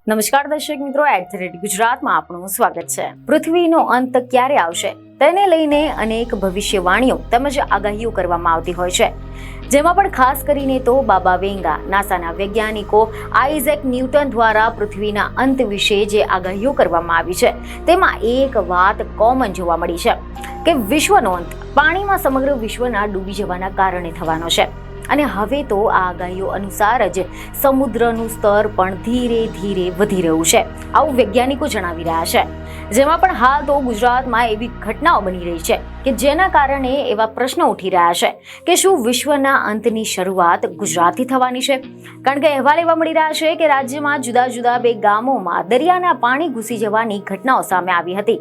નમસ્કાર દર્શક મિત્રો, ગુજરાતમાં આપનું સ્વાગત છે। પૃથ્વીનો અંત ક્યારે આવશે તેને લઈને અનેક ભવિષ્યવાણીઓ તેમજ આગાહીઓ કરવામાં આવતી હોય છે, જેમાં પણ ખાસ કરીને તો બાબા વેંગા નાસાના વૈજ્ઞાનિકો આઇઝેક ન્યૂટન દ્વારા પૃથ્વીના અંત વિશે જે આગાહીઓ કરવામાં આવી છે તેમાં એક વાત કોમન જોવા મળી છે કે વિશ્વનો અંત પાણીમાં સમગ્ર વિશ્વના ડૂબી જવાના કારણે થવાનો છે। અને હવે તો આ આગાહીઓ અનુસાર જ સમુદ્રનું સ્તર પણ ધીરે ધીરે વધી રહ્યું છે, આવું વૈજ્ઞાનિકો જણાવી રહ્યા છે। જેમાં પણ હાલ તો ગુજરાતમાં એવી ઘટનાઓ બની રહી છે કે જેના કારણે એવા પ્રશ્નો ઉઠી રહ્યા છે કે શું વિશ્વના અંતની શરૂઆત ગુજરાતથી થવાની છે? કારણ કે અહેવાલ એવા મળી રહ્યા છે કે રાજ્યમાં જુદા જુદા 2 ગામોમાં દરિયાના પાણી ઘૂસી જવાની ઘટનાઓ સામે આવી હતી,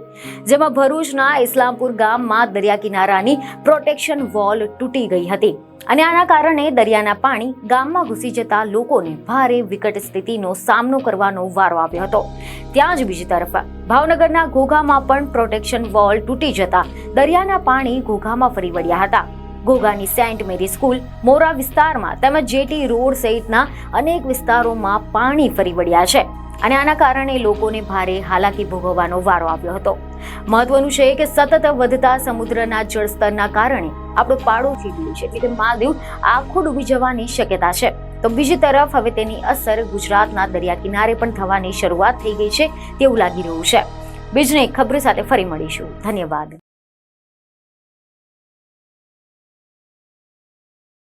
જેમાં ભરૂચના ઇસ્લામપુર ગામમાં દરિયા કિનારાની પ્રોટેક્શન વોલ તૂટી ગઈ હતી અને આના કારણે દરિયાના પાણી ગામમાં ઘૂસી જતા લોકોને ભારે વિકટ સ્થિતિનો સામનો કરવાનો વારો આવ્યો હતો। ત્યાં જ બીજી તરફ ભાવનગરના ઘોઘામાં પણ પ્રોટેક્શન વોલ તૂટી જતા દરિયાના પાણી ઘોઘામાં ફરી વળ્યા હતા। ઘોઘાની સેન્ટ મેરી સ્કૂલ, મોરા વિસ્તારમાં તેમજ જેટી રોડ સહિતના અનેક વિસ્તારોમાં પાણી ફરી વળ્યા છે અને આના કારણે લોકોને ભારે હાલાકી ભોગવવાનો વારો આવ્યો હતો। મહત્વનું છે કે સતત વધતા સમુદ્રના જળસ્તરના કારણે આપણો પાડોશી દેશ એટલે કે માલદીવ આખો ડૂબી જવાની શક્યતા છે, તો બીજી તરફ હવે તેની અસર ગુજરાતના દરિયા કિનારે પણ થવાની શરૂઆત થઈ ગઈ છે તેવું લાગી રહ્યું છે। બીજને ખબર સાથે ફરી મળીશું। ધન્યવાદ।